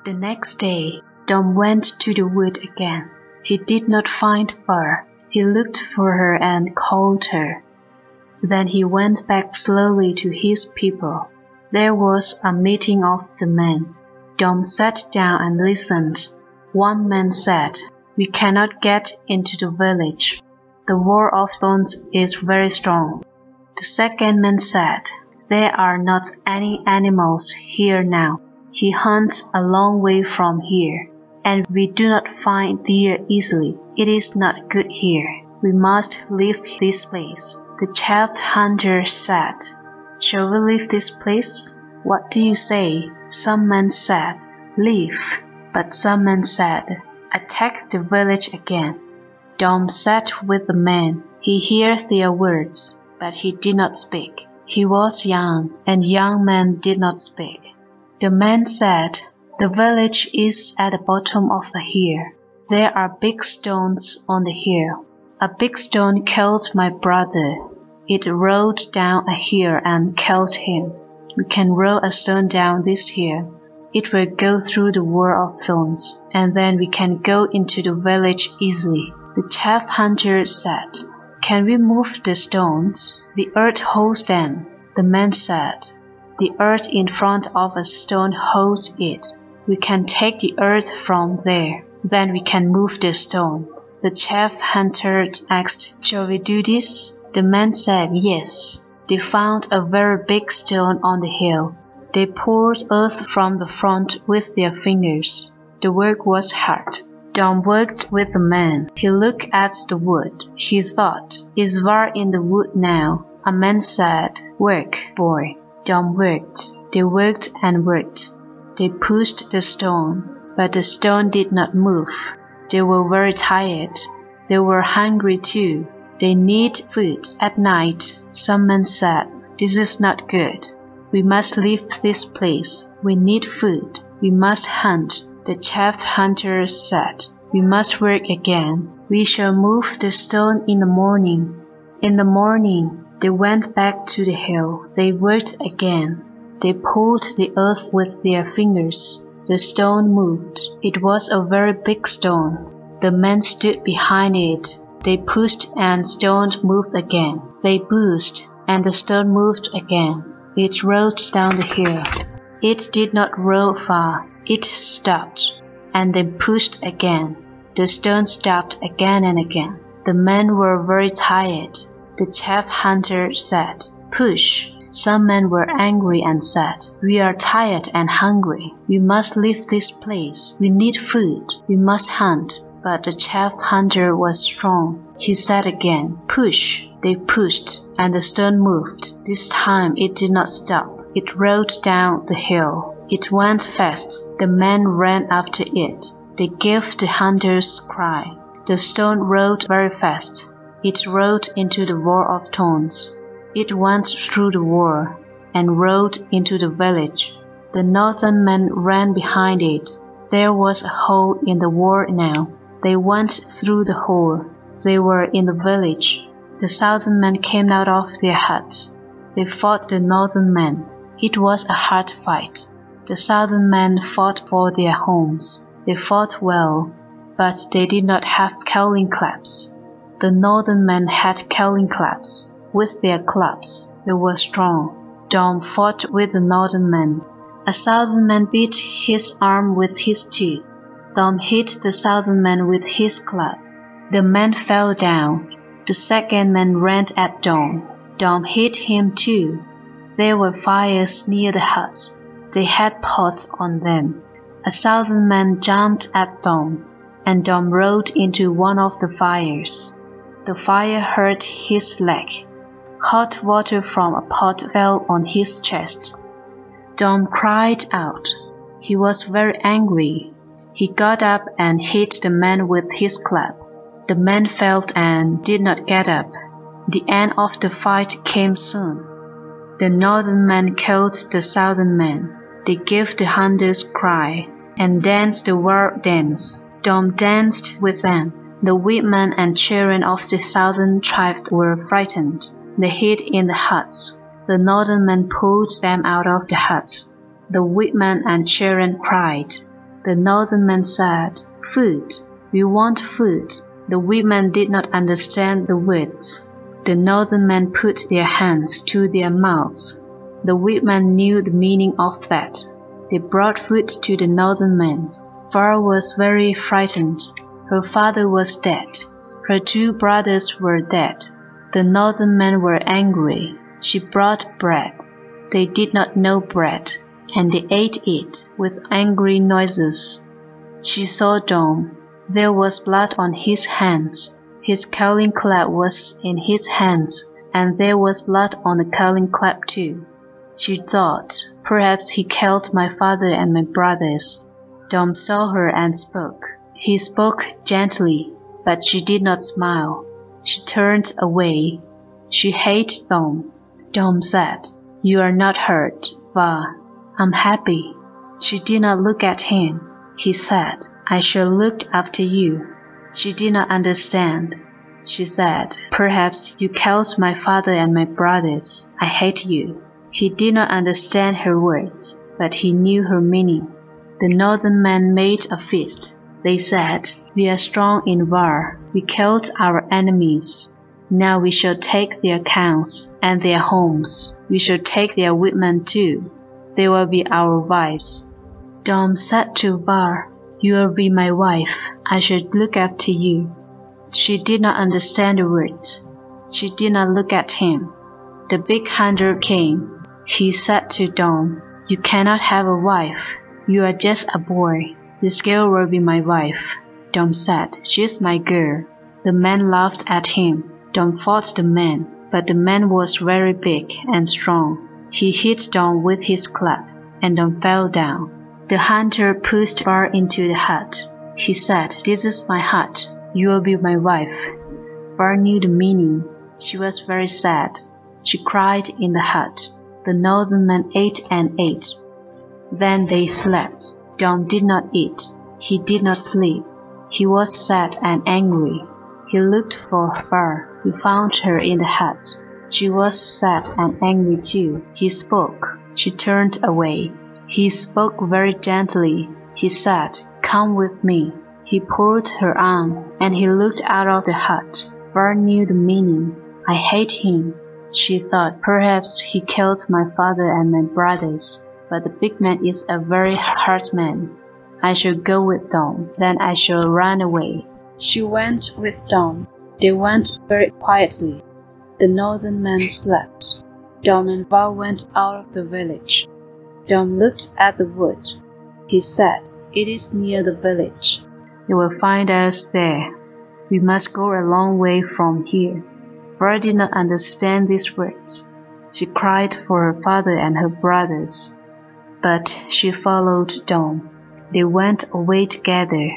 The next day, Dom went to the wood again. He did not find Fur. He looked for her and called her. Then he went back slowly to his people. There was a meeting of the men. Dom sat down and listened. One man said, "We cannot get into the village. The wall of stones is very strong." The second man said, "There are not any animals here now. He hunts a long way from here, and we do not find deer easily. It is not good here. We must leave this place." The chief hunter said, "Shall we leave this place? What do you say?" Some men said, "Leave." But some men said, "Attack the village again." Dom sat with the men. He heard their words, but he did not speak. He was young, and young men did not speak. The man said, "The village is at the bottom of a hill. There are big stones on the hill. A big stone killed my brother. It rolled down a hill and killed him. We can roll a stone down this hill. It will go through the wall of thorns, and then we can go into the village easily." The chief hunter said, "Can we move the stones? The earth holds them." The man said, "The earth in front of a stone holds it. We can take the earth from there. Then we can move the stone." The chief hunter asked, "Shall we do this?" The man said, "Yes." They found a very big stone on the hill. They poured earth from the front with their fingers. The work was hard. Dom worked with the man. He looked at the wood. He thought, "Is Var in the wood now?" A man said, "Work, boy." Dom worked. They worked and worked. They pushed the stone, but the stone did not move. They were very tired. They were hungry too. They need food. At night, some men said, "This is not good. We must leave this place. We need food. We must hunt." The chief hunter said, "We must work again. We shall move the stone in the morning." In the morning, they went back to the hill. They worked again. They pulled the earth with their fingers. The stone moved. It was a very big stone. The men stood behind it. They pushed and the stone moved again. They pushed and the stone moved again. It rolled down the hill. It did not roll far. It stopped, and they pushed again. The stone stopped again and again. The men were very tired. The chief hunter said, "Push." Some men were angry and said, "We are tired and hungry. We must leave this place. We need food. We must hunt." But the chief hunter was strong. He said again, "Push." They pushed, and the stone moved. This time it did not stop. It rolled down the hill. It went fast. The men ran after it. They gave the hunter's cry. The stone rolled very fast. It rolled into the wall of thorns. It went through the wall and rolled into the village. The northern men ran behind it. There was a hole in the wall now. They went through the hole. They were in the village. The southern men came out of their huts. They fought the northern men. It was a hard fight. The southern men fought for their homes. They fought well, but they did not have killing clubs. The northern men had killing clubs. With their clubs, they were strong. Dom fought with the northern men. A southern man beat his arm with his teeth. Dom hit the southern man with his club. The man fell down. The second man ran at Dom. Dom hit him too. There were fires near the huts. They had pots on them. A southern man jumped at Dom, and Dom rolled into one of the fires. The fire hurt his leg. Hot water from a pot fell on his chest. Dom cried out. He was very angry. He got up and hit the man with his club. The man fell and did not get up. The end of the fight came soon. The northern man killed the southern man. They gave the hunter's cry and danced the war dance. Dom danced with them. The women and children of the southern tribe were frightened. They hid in the huts. The northern men pulled them out of the huts. The women and children cried. The northern man said, "Food. We want food." The women did not understand the words. The northern men put their hands to their mouths. The women knew the meaning of that. They brought food to the northern man. Var was very frightened. Her father was dead. Her 2 brothers were dead. The northern men were angry. She brought bread. They did not know bread, and they ate it with angry noises. She saw Dom. There was blood on his hands. His calling clap was in his hands, and there was blood on the calling clap too. She thought, perhaps he killed my father and my brothers. Dom saw her and spoke. He spoke gently, but she did not smile. She turned away. She hated Dom. Dom said, "You are not hurt, Var. I'm happy." She did not look at him. He said, "I shall look after you." She did not understand. She said, "Perhaps you killed my father and my brothers. I hate you." He did not understand her words, but he knew her meaning. The northern men made a feast. They said, "We are strong in Var. We killed our enemies. Now we shall take their cows and their homes. We shall take their women too. They will be our wives." Dom said to Var, "You will be my wife. I shall look after you." She did not understand the words. She did not look at him. The big hunter came. He said to Dom, "You cannot have a wife. You are just a boy. This girl will be my wife." Dom said, "She is my girl." The man laughed at him. Dom fought the man, but the man was very big and strong. He hit Dom with his club, and Dom fell down. The hunter pushed Var into the hut. He said, "This is my hut. You will be my wife." Var knew the meaning. She was very sad. She cried in the hut. The northern man ate and ate. Then they slept. Dom did not eat. He did not sleep. He was sad and angry. He looked for Var. He found her in the hut. She was sad and angry too. He spoke. She turned away. He spoke very gently. He said, "Come with me." He pulled her arm, and he looked out of the hut. Var knew the meaning. "I hate him." She thought, perhaps he killed my father and my brothers, but the big man is a very hard man. I shall go with Dom, then I shall run away. She went with Dom. They went very quietly. The northern man slept. Dom and Var went out of the village. Dom looked at the wood. He said, "It is near the village. They will find us there. We must go a long way from here." Var did not understand these words. She cried for her father and her brothers. But she followed Dom. They went away together.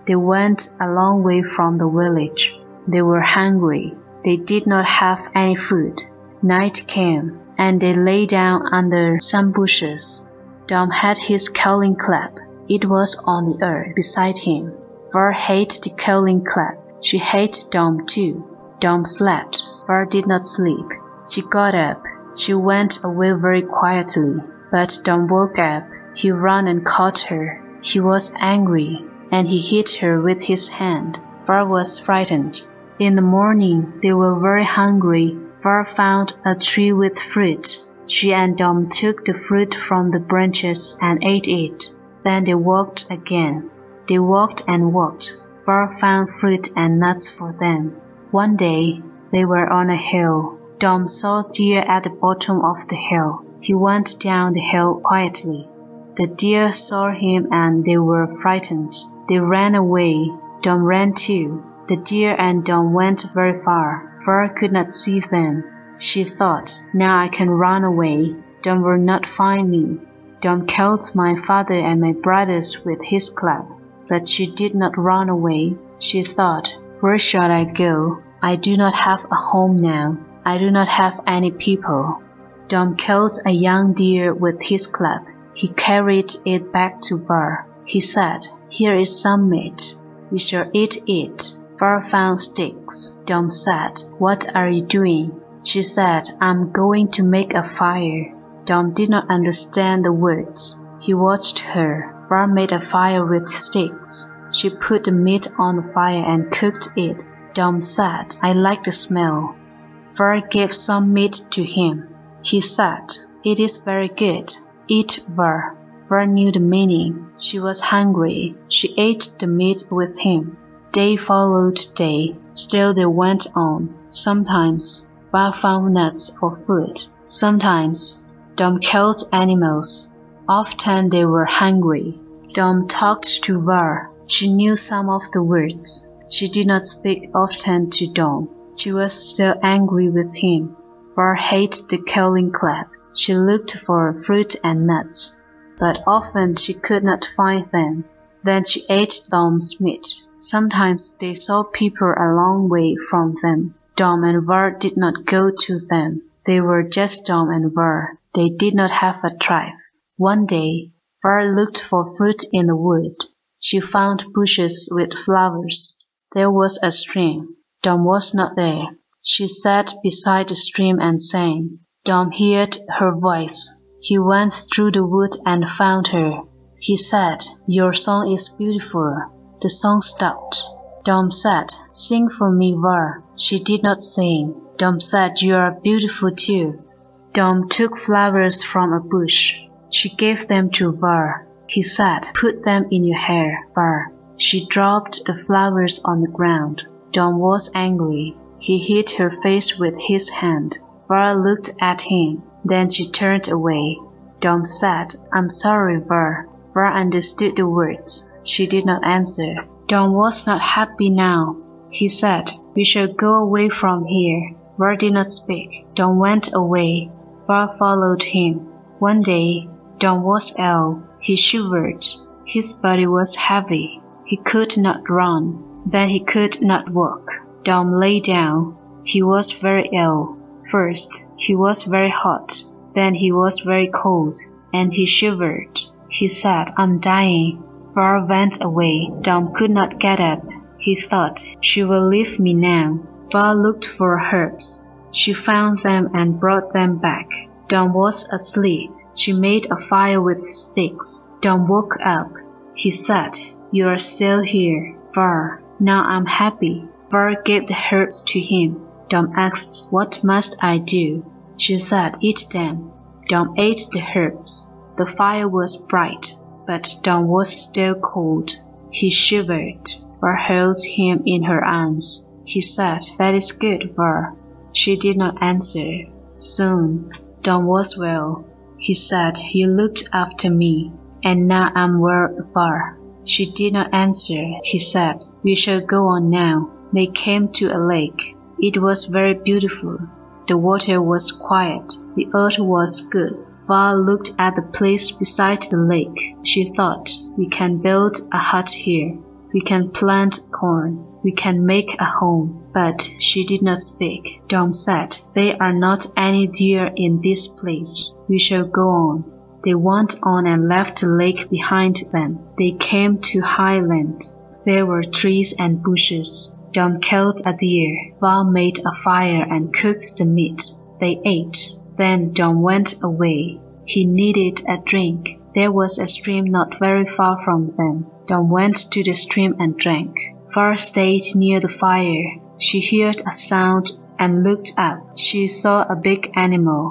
They went a long way from the village. They were hungry. They did not have any food. Night came, and they lay down under some bushes. Dom had his calling clap. It was on the earth beside him. Var hated the calling clap. She hated Dom too. Dom slept. Var did not sleep. She got up. She went away very quietly. But Dom woke up. He ran and caught her. He was angry, and he hit her with his hand. Var was frightened. In the morning, they were very hungry. Var found a tree with fruit. She and Dom took the fruit from the branches and ate it. Then they walked again. They walked and walked. Var found fruit and nuts for them. One day, they were on a hill. Dom saw deer at the bottom of the hill. He went down the hill quietly. The deer saw him and they were frightened. They ran away. Dom ran too. The deer and Dom went very far. Var could not see them. She thought, "Now I can run away. Dom will not find me." Dom killed my father and my brothers with his club. But she did not run away. She thought, "Where shall I go? I do not have a home now. I do not have any people." Dom killed a young deer with his club. He carried it back to Var. He said, "Here is some meat. We shall eat it." Var found sticks. Dom said, "What are you doing?" She said, "I'm going to make a fire." Dom did not understand the words. He watched her. Var made a fire with sticks. She put the meat on the fire and cooked it. Dom said, "I like the smell." Var gave some meat to him. He said, "It is very good. Eat, Var." Var knew the meaning. She was hungry. She ate the meat with him. Day followed day. Still they went on. Sometimes Var found nuts for food. Sometimes Dom killed animals. Often they were hungry. Dom talked to Var. She knew some of the words. She did not speak often to Dom. She was still angry with him. Var hated the killing club. She looked for fruit and nuts, but often she could not find them. Then she ate Dom's meat. Sometimes they saw people a long way from them. Dom and Var did not go to them. They were just Dom and Var. They did not have a tribe. One day, Var looked for fruit in the wood. She found bushes with flowers. There was a stream. Dom was not there. She sat beside the stream and sang. Dom heard her voice. He went through the wood and found her. He said, "Your song is beautiful." The song stopped. Dom said, "Sing for me, Var." She did not sing. Dom said, "You are beautiful too." Dom took flowers from a bush. She gave them to Var. He said, "Put them in your hair, Var." She dropped the flowers on the ground. Dom was angry. He hid her face with his hand. Var looked at him. Then she turned away. Dom said, "I'm sorry, Var." Var understood the words. She did not answer. Dom was not happy now. He said, "We shall go away from here." Var did not speak. Dom went away. Var followed him. One day, Dom was ill. He shivered. His body was heavy. He could not run. Then he could not walk. Dom lay down. He was very ill. First, he was very hot. Then he was very cold, and he shivered. He said, "I'm dying." Var went away. Dom could not get up. He thought, "She will leave me now." Var looked for herbs. She found them and brought them back. Dom was asleep. She made a fire with sticks. Dom woke up. He said, "You are still here, Var. Now I'm happy." Var gave the herbs to him. Dom asked, "What must I do?" She said, "Eat them." Dom ate the herbs. The fire was bright, but Dom was still cold. He shivered. Var held him in her arms. He said, "That is good, Var." She did not answer. Soon, Dom was well. He said, "You looked after me, and now I'm well, Var." She did not answer. He said, "We shall go on now." They came to a lake. It was very beautiful. The water was quiet. The earth was good. Var looked at the place beside the lake. She thought, "We can build a hut here. We can plant corn. We can make a home." But she did not speak. Dom said, "There are not any deer in this place. We shall go on." They went on and left the lake behind them. They came to high land. There were trees and bushes. Dom killed a deer. Var made a fire and cooked the meat. They ate. Then Dom went away. He needed a drink. There was a stream not very far from them. Dom went to the stream and drank. Var stayed near the fire. She heard a sound and looked up. She saw a big animal.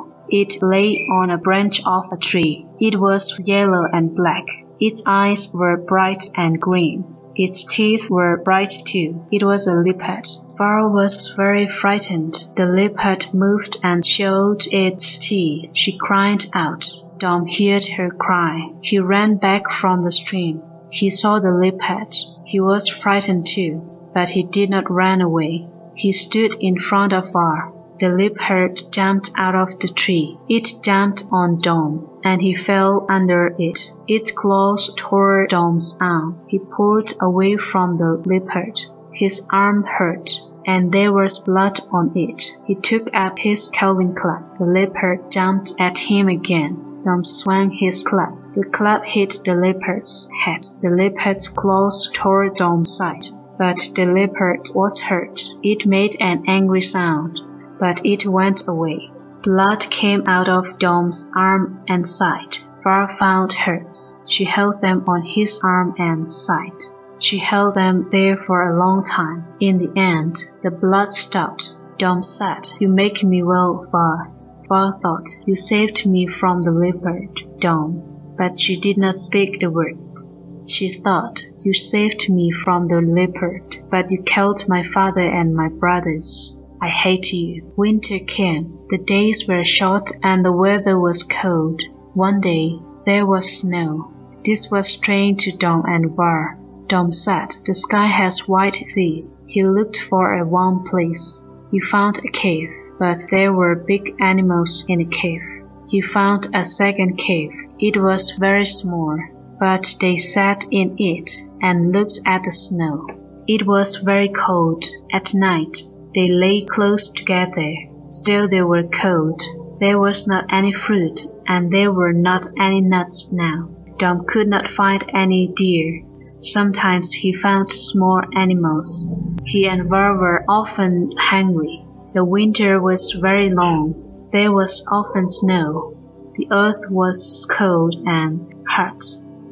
It lay on a branch of a tree. It was yellow and black. Its eyes were bright and green. Its teeth were bright too. It was a leopard. Var was very frightened. The leopard moved and showed its teeth. She cried out. Dom heard her cry. He ran back from the stream. He saw the leopard. He was frightened too, but he did not run away. He stood in front of Var. The leopard jumped out of the tree. It jumped on Dom, and he fell under it. Its claws tore Dom's arm. He pulled away from the leopard. His arm hurt, and there was blood on it. He took up his curling club. The leopard jumped at him again. Dom swung his club. The club hit the leopard's head. The leopard's claws tore Dom's side, but the leopard was hurt. It made an angry sound, but it went away. Blood came out of Dom's arm and side. Var found hers. She held them on his arm and sighed. She held them there for a long time. In the end, the blood stopped. Dom said, "You make me well, Var." Var thought, "You saved me from the leopard, Dom." But she did not speak the words. She thought, "You saved me from the leopard, but you killed my father and my brothers. I hate you." Winter came. The days were short and the weather was cold. One day, there was snow. This was strange to Dom and Var. Dom said, "The sky has white teeth." He looked for a warm place. He found a cave, but there were big animals in the cave. He found a second cave. It was very small, but they sat in it and looked at the snow. It was very cold. At night, they lay close together. Still they were cold. There was not any fruit, and there were not any nuts now. Dom could not find any deer. Sometimes he found small animals. He and Var were often hungry. The winter was very long. There was often snow. The earth was cold and hot.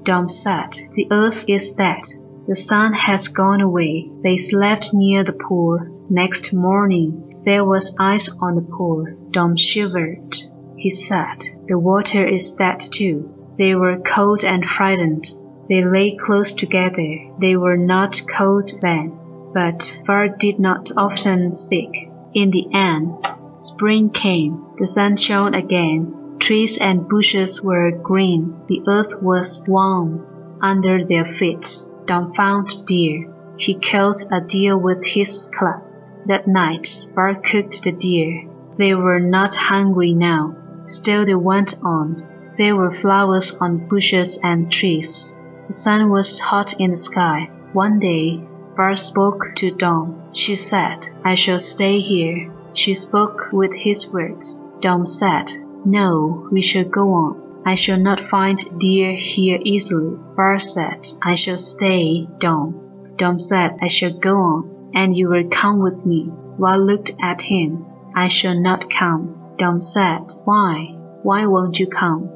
Dom said, "The earth is dead. The sun has gone away." They slept near the pool. Next morning, there was ice on the pool. Dom shivered. He said, "The water is dead too." They were cold and frightened. They lay close together. They were not cold then, but Var did not often speak. In the end, spring came. The sun shone again. Trees and bushes were green. The earth was warm under their feet. Dom found deer. He killed a deer with his club. That night, Var cooked the deer. They were not hungry now. Still they went on. There were flowers on bushes and trees. The sun was hot in the sky. One day, Var spoke to Dom. She said, "I shall stay here." She spoke with his words. Dom said, "No, we shall go on. I shall not find deer here easily." Var said, "I shall stay, Dom." Dom said, "I shall go on, and you will come with me." Var looked at him. "I shall not come." Dom said, "Why? Why won't you come?"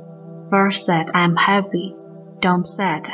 Var said, "I am heavy." Dom said,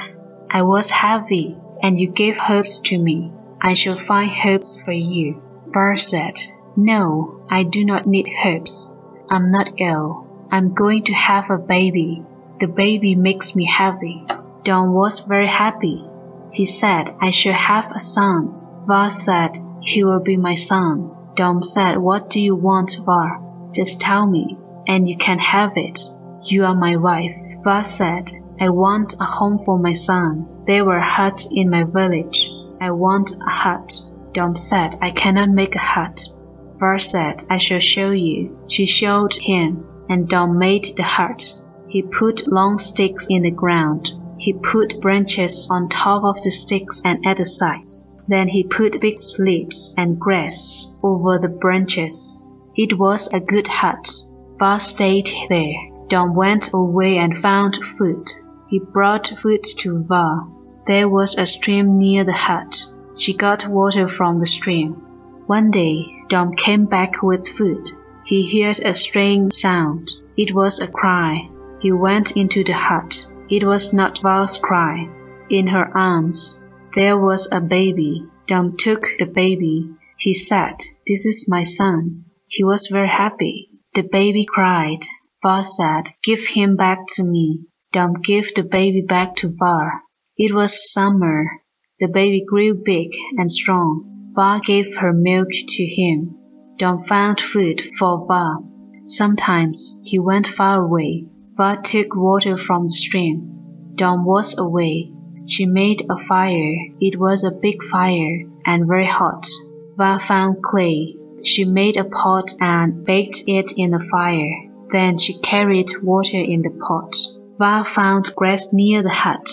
"I was heavy, and you gave herbs to me. I shall find herbs for you." Var said, "No, I do not need herbs. I'm not ill. I'm going to have a baby. The baby makes me heavy." Dom was very happy. He said, "I shall have a son." Var said, "He will be my son." Dom said, "What do you want, Var? Just tell me, and you can have it. You are my wife." Var said, "I want a home for my son. There were huts in my village. I want a hut." Dom said, "I cannot make a hut." Var said, "I shall show you." She showed him, and Dom made the hut. He put long sticks in the ground. He put branches on top of the sticks and at the sides. Then he put big slips and grass over the branches. It was a good hut. Var stayed there. Dom went away and found food. He brought food to Var. There was a stream near the hut. She got water from the stream. One day, Dom came back with food. He heard a strange sound. It was a cry. He went into the hut. It was not Var's cry. In her arms, there was a baby. Dom took the baby. He said, "This is my son." He was very happy. The baby cried. Var said, "Give him back to me." Dom gave the baby back to Var. It was summer. The baby grew big and strong. Var gave her milk to him. Dom found food for Var. Sometimes he went far away. Var took water from the stream. Dom was away. She made a fire. It was a big fire and very hot. Var found clay. She made a pot and baked it in the fire. Then she carried water in the pot. Var found grass near the hut.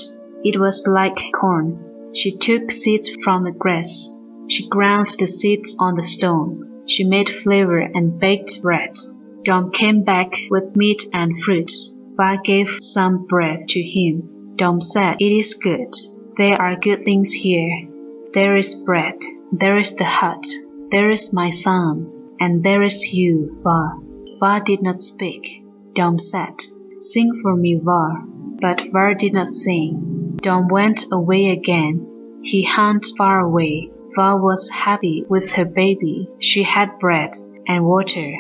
It was like corn. She took seeds from the grass. She ground the seeds on the stone. She made flour and baked bread. Dom came back with meat and fruit. Var gave some bread to him. Dom said, "It is good. There are good things here. There is bread. There is the hut. There is my son. And there is you, Var." Var did not speak. Dom said, Sing for me, Var." But Var did not sing. Dom went away again. He hunted far away. Var was happy with her baby. She had bread and water.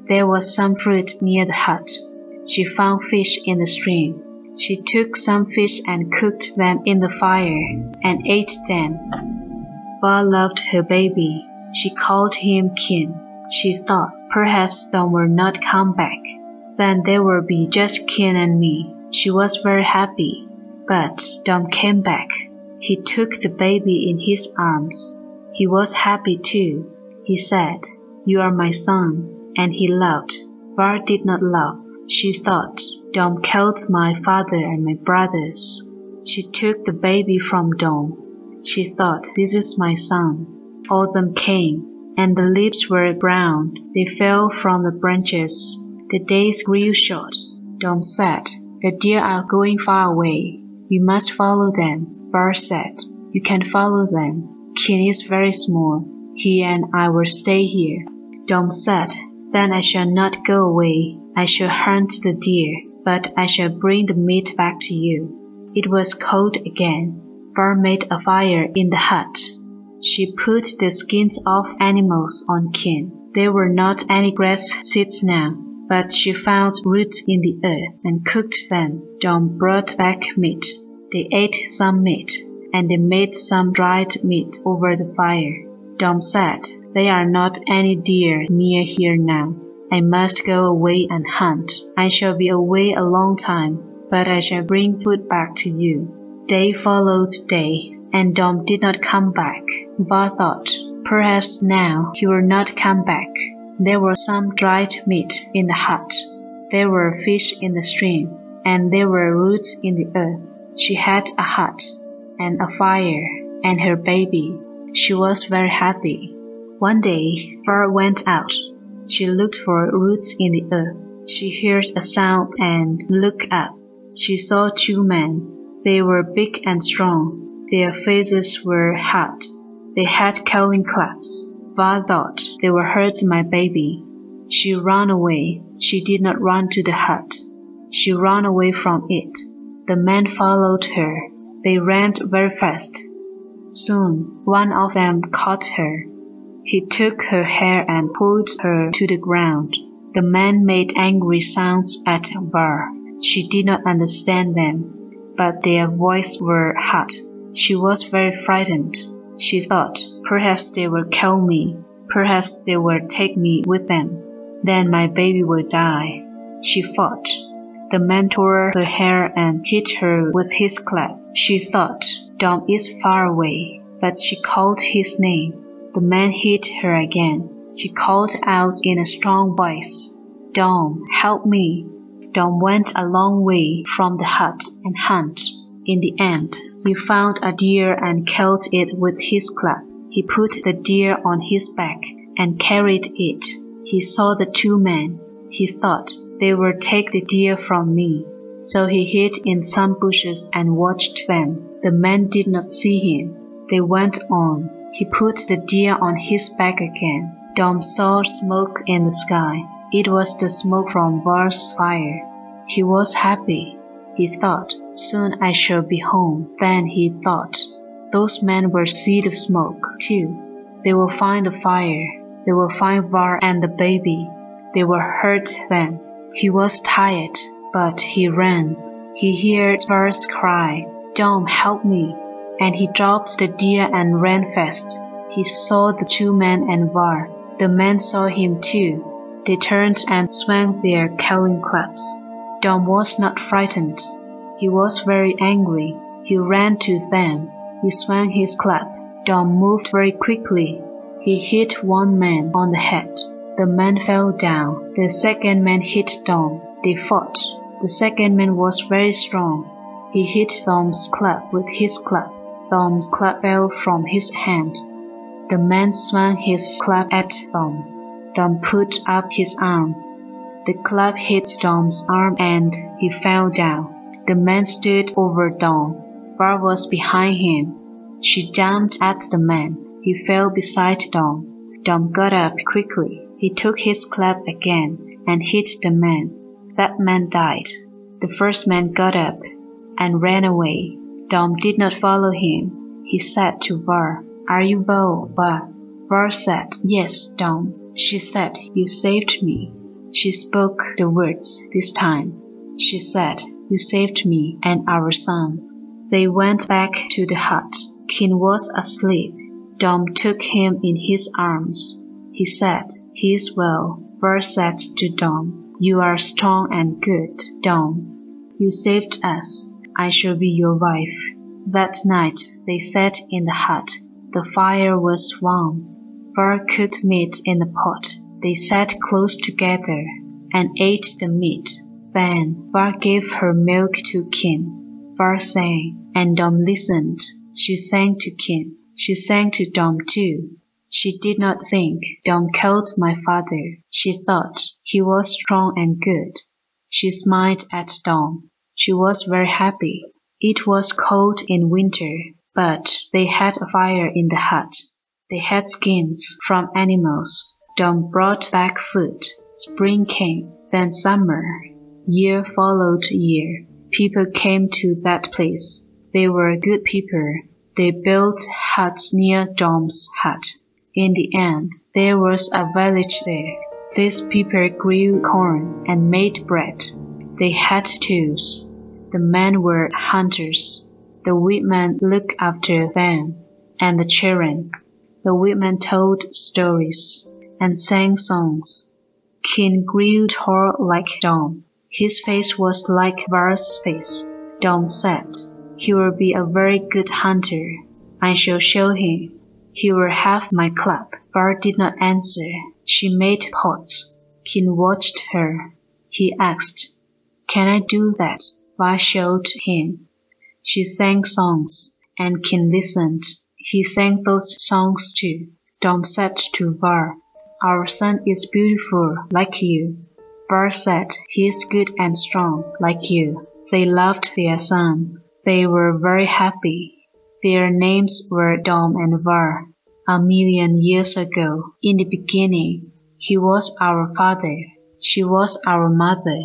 There was some fruit near the hut. She found fish in the stream. She took some fish and cooked them in the fire and ate them. Var loved her baby. She called him Kin. She thought perhaps Dom will not come back. Then there will be just Kin and me. She was very happy. But Dom came back. He took the baby in his arms. He was happy too. He said, "You are my son." And he loved. Var did not love. She thought, "Dom killed my father and my brothers." She took the baby from Dom. She thought, "This is my son." Autumn came, and the leaves were brown. They fell from the branches. The days grew short. Dom said, "The deer are going far away. We must follow them." Var said, "You can follow them. Kin is very small. He and I will stay here." Dom said, "Then I shall not go away. I shall hunt the deer, but I shall bring the meat back to you." It was cold again. Var made a fire in the hut. She put the skins of animals on Kin. There were not any grass seeds now, but she found roots in the earth and cooked them. Dom brought back meat. They ate some meat, and they made some dried meat over the fire. Dom said, "There are not any deer near here now. I must go away and hunt. I shall be away a long time, but I shall bring food back to you." Day followed day, and Dom did not come back. Var thought, perhaps now he will not come back. There was some dried meat in the hut. There were fish in the stream, and there were roots in the earth. She had a hut, and a fire, and her baby. She was very happy. One day, Var went out. She looked for roots in the earth. She heard a sound and looked up. She saw two men. They were big and strong. Their faces were hard. They had killing clubs. Var thought, "They will hurt my baby." She ran away. She did not run to the hut. She ran away from it. The men followed her. They ran very fast. Soon, one of them caught her. He took her hair and pulled her to the ground. The men made angry sounds at Var. She did not understand them, but their voices were hard. She was very frightened. She thought, perhaps they will kill me. Perhaps they will take me with them. Then my baby will die. She fought. The man tore her hair and hit her with his club. She thought, Dom is far away, but she called his name. The man hit her again. She called out in a strong voice, "Dom, help me." Dom went a long way from the hut and hunted. In the end, he found a deer and killed it with his club. He put the deer on his back and carried it. He saw the two men. He thought, they will take the deer from me. So he hid in some bushes and watched them. The men did not see him. They went on. He put the deer on his back again. Dom saw smoke in the sky. It was the smoke from Var's fire. He was happy. He thought, soon I shall be home. Then he thought, those men will see the smoke, too. They will find the fire. They will find Var and the baby. They will hurt them. He was tired, but he ran. He heard Var's cry, "Dom, help me!" And he dropped the deer and ran fast. He saw the two men and Var. The men saw him too. They turned and swung their killing clubs. Dom was not frightened. He was very angry. He ran to them. He swung his club. Dom moved very quickly. He hit one man on the head. The man fell down. The second man hit Dom. They fought. The second man was very strong. He hit Dom's club with his club. Dom's club fell from his hand. The man swung his club at Dom. Dom put up his arm. The club hit Dom's arm and he fell down. The man stood over Dom. Var was behind him. She jumped at the man. He fell beside Dom. Dom got up quickly. He took his club again and hit the man. That man died. The first man got up and ran away. Dom did not follow him. He said to Var, "Are you Vo, Va?" Var said, "Yes, Dom." She said, "You saved me." She spoke the words this time. She said, "You saved me and our son." They went back to the hut. Kin was asleep. Dom took him in his arms. He said, "He is well." Var said to Dom, "You are strong and good, Dom. You saved us. I shall be your wife." That night they sat in the hut. The fire was warm. Var cooked meat in the pot. They sat close together and ate the meat. Then Var gave her milk to Kin. Var sang, and Dom listened. She sang to Kin. She sang to Dom too. She did not think Dom killed my father. She thought he was strong and good. She smiled at Dom. She was very happy. It was cold in winter, but they had a fire in the hut. They had skins from animals. Dom brought back food. Spring came, then summer. Year followed year. People came to that place. They were good people. They built huts near Dom's hut. In the end, there was a village there. These people grew corn and made bread. They had tools. The men were hunters. The women looked after them, and the children. The women told stories and sang songs. Kin grew tall like Dom. His face was like Var's face. Dom said, "He will be a very good hunter. I shall show him. He will have my club." Var did not answer. She made pots. Kin watched her. He asked, "Can I do that?" Var showed him. She sang songs, and Kin listened. He sang those songs too. Dom said to Var, "Our son is beautiful like you." Var said, "He is good and strong like you." They loved their son. They were very happy. Their names were Dom and Var. 1,000,000 years ago, in the beginning, he was our father. She was our mother.